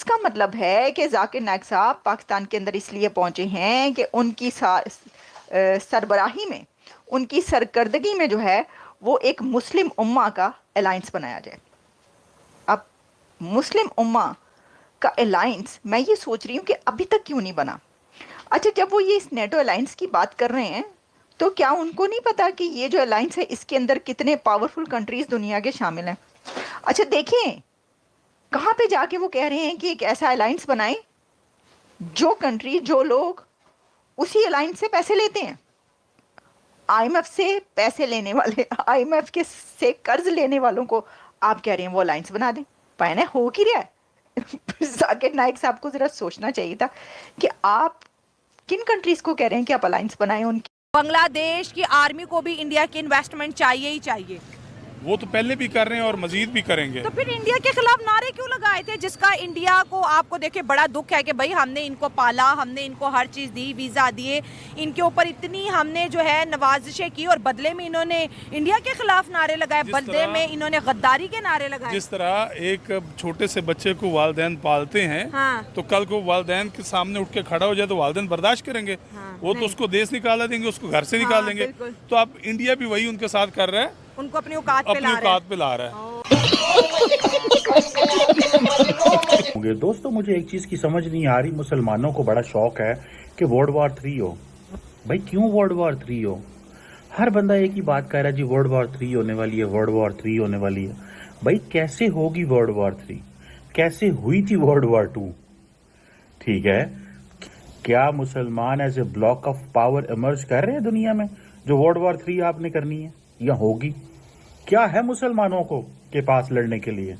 اس کا مطلب ہے کہ ذاکر نائک صاحب پاکستان کے اندر اس لیے پہنچے ہیں کہ ان کی سربراہی میں، ان کی سرکردگی میں جو ہے وہ ایک مسلم امہ کا الائنس بنایا جائے۔ اب مسلم امہ کا الائنس میں یہ سوچ رہی ہوں کہ ابھی تک کیوں نہیں بنا؟ اچھا، جب وہ یہ اس نیٹو الائنس کی بات کر رہے ہیں تو کیا ان کو نہیں پتا کہ یہ جو الائنس ہے اس کے اندر کتنے پاورفل کنٹریز دنیا کے شامل ہیں؟ اچھا دیکھیں کہاں پہ جا کے وہ کہہ رہے ہیں کہ ایک ایسا الائنس بنائیں جو کنٹری، جو لوگ اسی الائنس سے پیسے لیتے ہیں، آئی ایم ایف سے پیسے لینے والے، آئی ایم ایف کے سے قرض لینے والوں کو آپ کہہ رہے ہیں وہ الائنس بنا دیں۔ پہنے ہو کی رہا ہے؟ ذاکر نائک صاحب کو ذرا سوچنا چاہیے تھا کہ آپ کن کنٹریز کو کہہ رہے ہیں کہ آپ الائنس بنائیں ان کی۔ بنگلہ دیش کی آرمی کو بھی انڈیا کی انویسٹمنٹ چاہیے ہی چاہیے۔ وہ تو پہلے بھی کر رہے ہیں اور مزید بھی کریں گے۔ تو پھر انڈیا کے خلاف نعرے کیوں لگائے تھے، جس کا انڈیا کو آپ کو دیکھے بڑا دکھ ہے کہ بھائی ہم نے ان کو پالا، ہم نے ان کو ہر چیز دی، ویزا دیے، ان کے اوپر اتنی ہم نے جو ہے نوازشیں کی، اور بدلے میں انہوں نے انڈیا کے خلاف نعرے لگائے، بدلے میں انہوں نے غداری کے نعرے لگائے۔ جس طرح ایک چھوٹے سے بچے کو والدین پالتے ہیں تو کل کو والدین کے سامنے اٹھ کے کھڑا ہو جائے تو والدین برداشت کریں گے، وہ تو اس کو دیس نکالا دیں گے، اس کو گھر سے نکال دیں گے۔ تو اب انڈیا بھی وہی ان کے ساتھ کر رہا ہے، ان کو اپنی اوقات پہ لا رہا ہے۔ دوستو مجھے ایک چیز کی سمجھ نہیں آ رہی، مسلمانوں کو بڑا شوق ہے کہ ورلڈ وار 3 ہو۔ بھائی کیوں ورلڈ وار 3 ہو؟ ہر بندہ ایک ہی بات کہہ رہا ہے جی ورلڈ وار 3 ہونے والی ہے، ورلڈ وار 3 ہونے والی ہے۔ بھائی کیسے ہوگی ورلڈ وار 3؟ کیسے ہوئی تھی ورلڈ وار 2؟ ٹھیک ہے، کیا مسلمان as a block of power emerge کر رہے ہیں دنیا میں جو ورلڈ وار 3 آپ نے کرنی ہے یا ہوگی؟ کیا ہے مسلمانوں کو کے پاس لڑنے کے لیے؟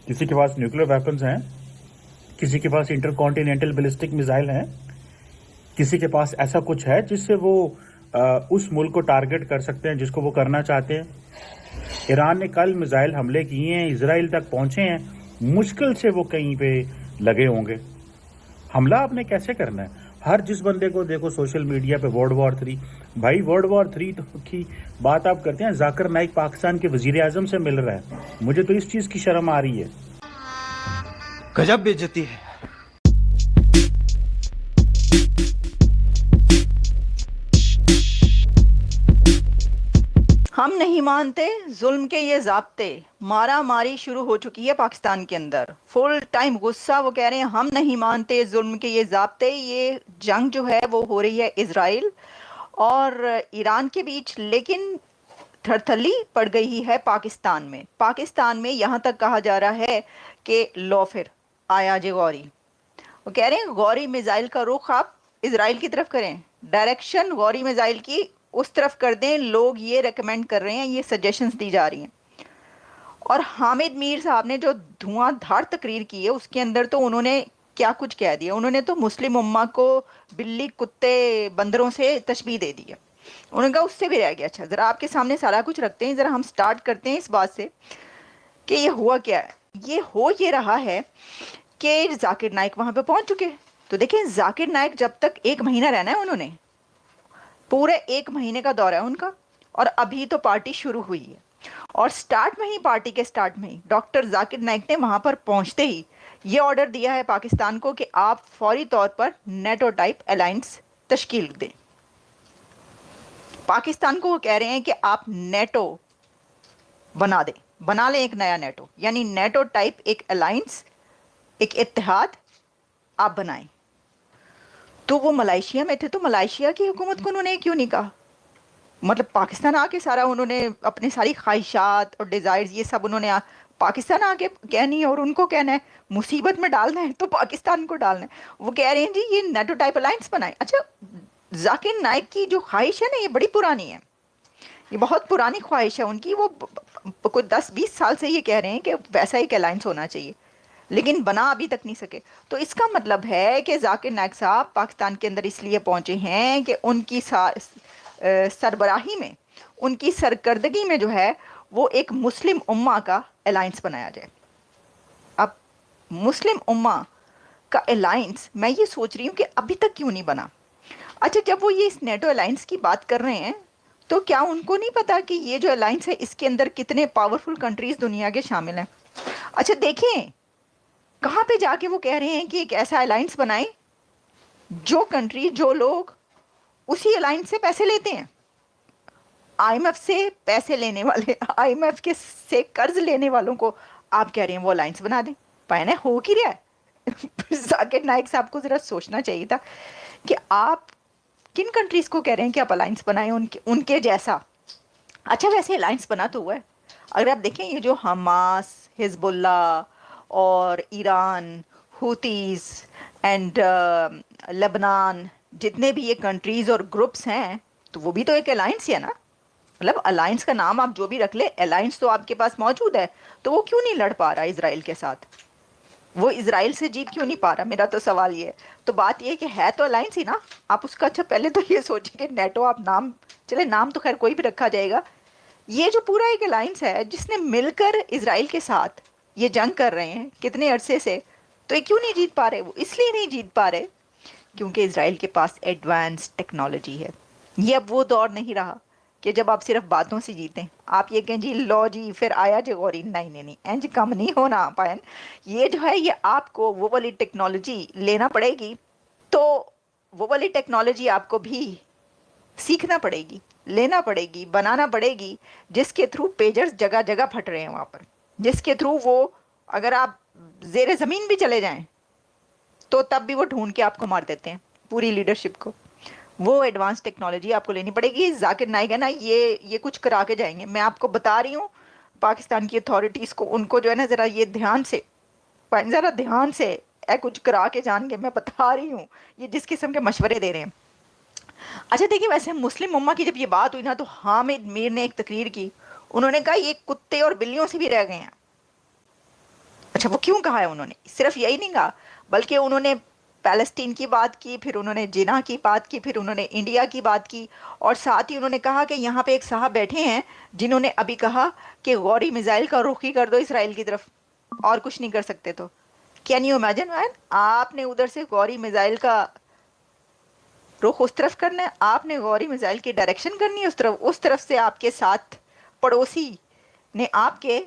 کسی کے پاس نیوکلیر ویپنز ہیں، کسی کے پاس انٹر کانٹیننٹل بیلسٹک میزائل ہیں، کسی کے پاس ایسا کچھ ہے جس سے وہ اس ملک کو ٹارگٹ کر سکتے ہیں جس کو وہ کرنا چاہتے ہیں؟ ایران نے کل میزائل حملے کیے ہیں، اسرائیل تک پہنچے ہیں، مشکل سے وہ کہیں پہ لگے ہوں گے۔ حملہ آپ نے کیسے کرنا ہے؟ ہر جس بندے کو دیکھو سوشل میڈیا پہ ورلڈ وار 3۔ بھائی ورلڈ وار 3 کی بات آپ کرتے ہیں، ذاکر نائک پاکستان کے وزیر اعظم سے مل رہا ہے، مجھے تو اس چیز کی شرم آ رہی ہے۔ گجب بےعزتی ہے۔ ہم نہیں مانتے ظلم کے یہ ضابطے، مارا ماری شروع ہو چکی ہے پاکستان کے اندر، فل ٹائم غصہ، وہ کہہ رہے ہیں ہم نہیں مانتے ظلم کے یہ ضابطے۔ یہ جنگ جو ہے وہ ہو رہی ہے اسرائیل اور ایران کے بیچ، لیکن تھرتھلی پڑ گئی ہے پاکستان میں۔ پاکستان میں یہاں تک کہا جا رہا ہے کہ لو پھر آیا جے غوری، وہ کہہ رہے ہیں غوری میزائل کا رخ آپ اسرائیل کی طرف کریں، ڈائریکشن غوری میزائل کی اس طرف کر دیں۔ لوگ یہ ریکمینڈ کر رہے ہیں، یہ سجیشنز دی جا رہی ہیں۔ اور حامد میر صاحب نے جو دھواں دھار تقریر کی ہے اس کے اندر تو انہوں نے کیا کچھ کہہ دیا، انہوں نے تو مسلم امہ کو بلی، کتے، بندروں سے تشبیہ دے دی ہے۔ انہوں نے کہا اس سے بھی رہ گیا۔ اچھا ذرا آپ کے سامنے سارا کچھ رکھتے ہیں، ذرا ہم سٹارٹ کرتے ہیں اس بات سے کہ یہ ہوا کیا ہے۔ یہ رہا ہے کہ ذاکر نائک وہاں پہ پہنچ چکے۔ تو دیکھیں ذاکر نائک جب تک 1 مہینہ رہنا ہے، انہوں نے پورے 1 مہینے کا دورہ ہے ان کا، اور ابھی تو پارٹی شروع ہوئی ہے، اور سٹارٹ میں ہی، پارٹی کے سٹارٹ میں ہی ڈاکٹر ذاکر نائک نے وہاں پر پہنچتے ہی یہ آرڈر دیا ہے پاکستان کو کہ آپ فوری طور پر نیٹو ٹائپ الائنس تشکیل دیں۔ پاکستان کو وہ کہہ رہے ہیں کہ آپ نیٹو بنا لیں ایک نیا نیٹو، یعنی نیٹو ٹائپ ایک الائنس، ایک اتحاد آپ بنائیں۔ تو وہ ملائیشیا میں تھے، تو ملائیشیا کی حکومت کو انہوں نے کیوں نہیں کہا؟ مطلب پاکستان آ کے سارا انہوں نے اپنے ساری خواہشات اور ڈیزائرز یہ سب انہوں نے پاکستان آ کے کہنی ہے، اور ان کو کہنا ہے مصیبت میں ڈالنا ہے تو پاکستان کو ڈالنا ہے۔ وہ کہہ رہے ہیں جی یہ نیٹو ٹائپ الائنس بنائیں۔ اچھا ذاکر نائک کی جو خواہش ہے نا یہ بڑی پرانی ہے، یہ بہت پرانی خواہش ہے ان کی، وہ کوئی 10-20 سال سے یہ کہہ رہے ہیں کہ ویسا ایک الائنس ہونا چاہیے، لیکن بنا ابھی تک نہیں سکے۔ تو اس کا مطلب ہے کہ ذاکر نائک صاحب پاکستان کے اندر اس لیے پہنچے ہیں کہ ان کی سربراہی میں، ان کی سرکردگی میں جو ہے وہ ایک مسلم امہ کا الائنس بنایا جائے۔ اب مسلم امہ کا الائنس میں یہ سوچ رہی ہوں کہ ابھی تک کیوں نہیں بنا؟ اچھا جب وہ یہ اس نیٹو الائنس کی بات کر رہے ہیں تو کیا ان کو نہیں پتا کہ یہ جو الائنس ہے اس کے اندر کتنے پاورفل کنٹریز دنیا کے شامل ہیں؟ اچھا دیکھیں कहाँ पे जाके वो कह रहे हैं कि एक ऐसा अलायंस बनाएं जो कंट्री, जो लोग उसी अलायंस से पैसे लेते हैं, आईएमएफ से पैसे लेने वाले, आईएमएफ के से कर्ज लेने वालों को आप कह रहे हैं वो अलायंस बना दें। पाया हो की रहा है। जाकिर नाइक साहब को जरा सोचना चाहिए था कि आप किन कंट्रीज को कह रहे हैं कि आप अलायंस बनाएं उनके जैसा। अच्छा, वैसे अलायंस बना तो हुआ है। अगर आप देखें ये जो हमास, हिजबुल्ला और ईरान, हुतीज एंड लेबनान, जितने भी ये कंट्रीज और ग्रुप्स हैं, तो वो भी तो एक अलायंस ही है ना। मतलब अलायंस का नाम आप जो भी रख ले, अलायंस तो आपके पास मौजूद है, तो वो क्यों नहीं लड़ पा रहा इजराइल के साथ? वो इजराइल से जीत क्यों नहीं पा रहा? मेरा तो सवाल ये है। तो बात ये है कि है तो अलायंस ही ना। आप उसका अच्छा पहले तो ये सोचें कि नेटो, आप नाम, चले नाम तो खैर कोई भी रखा जाएगा, ये जो पूरा एक अलायंस है जिसने मिलकर इजराइल के साथ ये जंग कर रहे हैं कितने अरसे से, तो ये क्यों नहीं जीत पा रहे? वो इसलिए नहीं जीत पा रहे क्योंकि इजराइल के पास एडवांस टेक्नोलॉजी है। ये अब वो दौर नहीं रहा कि जब आप सिर्फ बातों से जीतें, आप ये कहें जी लो जी फिर आया जी गौरी, नहीं नहीं नहीं, इंज कम नहीं होना पायन। ये जो है, ये आपको वो वाली टेक्नोलॉजी लेना पड़ेगी, तो वो वाली टेक्नोलॉजी आपको भी सीखना पड़ेगी, लेना पड़ेगी, बनाना पड़ेगी, जिसके थ्रू पेजर्स जगह जगह फट रहे हैं वहाँ पर, जिसके थ्रू वो, अगर आप ज़ेरे ज़मीन भी चले जाएं तो तब भी वो ढूंढ के आपको मार देते हैं, पूरी लीडरशिप को। वो एडवांस टेक्नोलॉजी आपको लेनी पड़ेगी। जाकिर नाइक है ना, ये कुछ करा के जाएंगे। मैं आपको बता रही हूँ पाकिस्तान की अथॉरिटीज़ को, उनको जो है ना ज़रा ये ध्यान से, ज़रा ध्यान से कुछ करा के जाएंगे। मैं बता रही हूँ ये जिस किस्म के मशवरे दे रहे हैं। अच्छा देखिए, वैसे मुस्लिम उम्मा की जब ये बात हुई ना, तो हामिद मीर ने एक तकरीर की, उन्होंने कहा ये कुत्ते और बिल्लियों से भी रह गए हैं। अच्छा, वो क्यों कहा है उन्होंने? सिर्फ यही नहीं कहा, बल्कि उन्होंने पैलेस्टीन की बात की, फिर उन्होंने जिना की बात की, फिर उन्होंने इंडिया की बात की, और साथ ही उन्होंने कहा कि यहाँ पे एक साहब बैठे हैं जिन्होंने अभी कहा कि गौरी मिसाइल का रुख ही कर दो इसराइल की तरफ, और कुछ नहीं कर सकते। तो कैन यू इमेजिन मैन, आपने उधर से गौरी मिसाइल का रुख उस तरफ करना है, आपने गौरी मिसाइल की डायरेक्शन करनी है उस तरफ से आपके साथ पड़ोसी ने आपके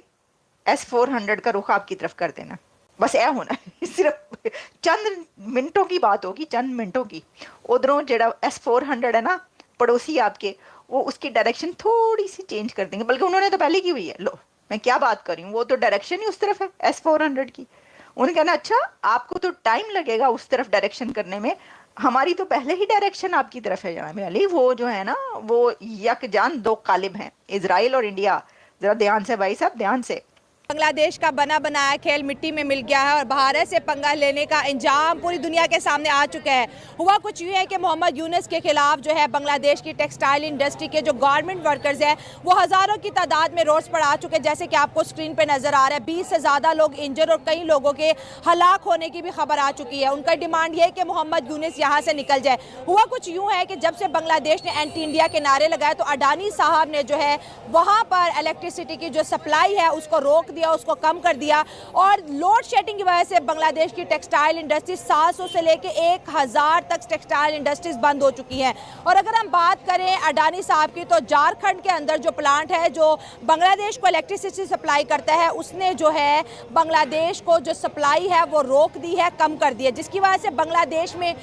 S-400 का रुख आपकी तरफ कर देना। बस ऐ होना सिर्फ चंद मिनटों की बात होगी, चंद मिनटों की। उधरों जेड़ा S-400 है ना, पड़ोसी आपके, वो उसकी डायरेक्शन थोड़ी सी चेंज कर देंगे, बल्कि उन्होंने तो पहले की हुई है। लो मैं क्या बात कर रही हूँ, वो तो डायरेक्शन ही उस तरफ है S-400 की। उन्होंने कहना अच्छा आपको तो टाइम लगेगा उस तरफ डायरेक्शन करने में, हमारी तो पहले ही डायरेक्शन आपकी तरफ है जनाब अली। वो जो है ना, वो यकजान दो कालिब हैं, इजराइल और इंडिया। जरा ध्यान से भाई साहब, ध्यान से। बांग्लादेश का बना बनाया खेल मिट्टी में मिल गया है और भारत से पंगा लेने का इंजाम पूरी दुनिया के सामने आ चुका है। हुआ कुछ यूँ है कि मोहम्मद यूनुस के खिलाफ जो है बांग्लादेश की टेक्सटाइल इंडस्ट्री के जो गारमेंट वर्कर्स हैं वो हज़ारों की तादाद में रोड्स पर आ चुके हैं, जैसे कि आपको स्क्रीन पे नज़र आ रहा है। 20 से ज़्यादा लोग इंजर और कई लोगों के हलाक होने की भी खबर आ चुकी है। उनका डिमांड ये है कि मोहम्मद यूनुस यहाँ से निकल जाए। हुआ कुछ यूँ है कि जब से बांग्लादेश ने एंटी इंडिया के नारे लगाए तो अडानी साहब ने जो है वहाँ पर इलेक्ट्रिसिटी की जो सप्लाई है उसको रोक दिया, उसको कम कर दिया, और लोड शेडिंग की वजह से बांग्लादेश की टेक्सटाइल इंडस्ट्री 700 से लेके 1000 तक टेक्सटाइल इंडस्ट्रीज बंद हो चुकी हैं। और अगर हम बात करें अडानी साहब की, तो झारखंड के अंदर जो प्लांट है जो बांग्लादेश को इलेक्ट्रिसिटी सप्लाई करता है, उसने जो है बांग्लादेश को जो सप्लाई है वो रोक दी है, कम कर दी है, जिसकी वजह से बांग्लादेश में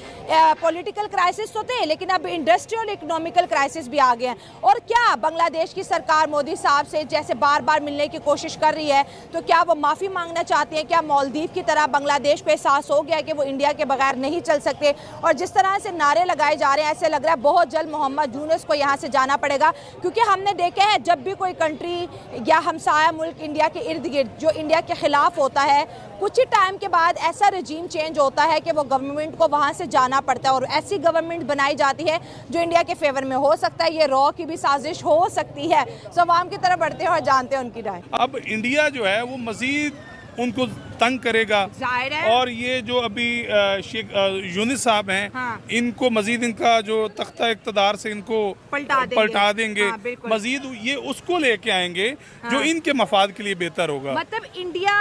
पॉलिटिकल क्राइसिस तो थे, लेकिन अब इंडस्ट्रियल इकोनॉमिकल क्राइसिस भी आ गए हैं। और क्या बांग्लादेश की सरकार मोदी साहब से जैसे बार बार मिलने की कोशिश कर रही है, तो क्या वो माफ़ी मांगना चाहती हैं? क्या मालदीव की तरह बांग्लादेश को एहसास हो गया है कि वो इंडिया के बगैर नहीं चल सकते? और जिस तरह से नारे लगाए जा रहे हैं, ऐसे लग रहा है बहुत जल्द मोहम्मद यूनुस को यहाँ से जाना पड़ेगा, क्योंकि हमने देखा है जब भी कोई कंट्री या हमसाया मुल्क इंडिया के इर्द गिर्द जो इंडिया के खिलाफ होता है, कुछ ही टाइम के बाद ऐसा रजीम चेंज होता है कि वो गवर्नमेंट को वहाँ से जाना पड़ता है और ऐसी गवर्नमेंट बनाई जाती है जो इंडिया के फेवर में हो सकता है। ये रॉ की भी साजिश हो सकती है। सवाम की तरफ बढ़ते हैं और जानते हैं उनकी राय। अब इंडिया जो है वो मजीद उनको तंग करेगा, और ये जो अभी शेख यूनुस साहब हैं, हाँ। इनको मजीद इनका जो तख्ता इक़्तिदार से इनको पलटा देंगे, हाँ, मजीद ये उसको लेके आएंगे, हाँ। जो इनके मफाद के लिए बेहतर होगा। मतलब इंडिया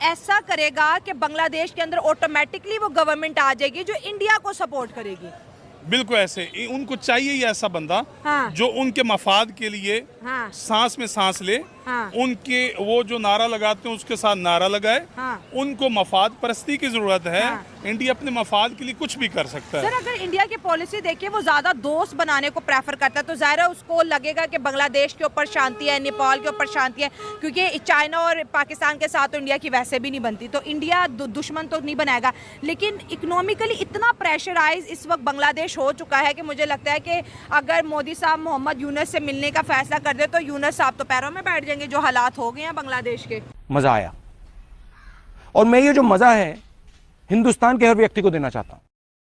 ऐसा करेगा कि बांग्लादेश के अंदर ऑटोमेटिकली वो गवर्नमेंट आ जाएगी जो इंडिया को सपोर्ट करेगी। बिल्कुल ऐसे उनको चाहिए ही ऐसा बंदा हाँ। जो उनके मफाद के लिए हाँ। सांस में सांस ले, हाँ। उनके वो जो नारा लगाते हैं उसके साथ नारा लगाए। हाँ। उनको मफाद परस्ती की जरूरत है। हाँ। इंडिया अपने मफाद के लिए कुछ भी कर सकता है। सर अगर इंडिया की पॉलिसी देखिए वो ज्यादा दोस्त बनाने को प्रेफर करता है तो जाहिर है उसको लगेगा कि बांग्लादेश के ऊपर शांति है, नेपाल के ऊपर शांति है, क्योंकि चाइना और पाकिस्तान के साथ तो इंडिया की वैसे भी नहीं बनती, तो इंडिया दुश्मन तो नहीं बनाएगा। लेकिन इकोनॉमिकली इतना प्रेशराइज इस वक्त बांग्लादेश हो चुका है कि मुझे लगता है कि अगर मोदी साहब मोहम्मद यूनस से मिलने का फैसला कर दे तो यूनस साहब तो पैरों में बैठ जाएंगे, जो हालात हो गए हैं बांग्लादेश के। मजा आया, और मैं ये जो मजा है हिंदुस्तान के हर व्यक्ति को देना चाहता हूं।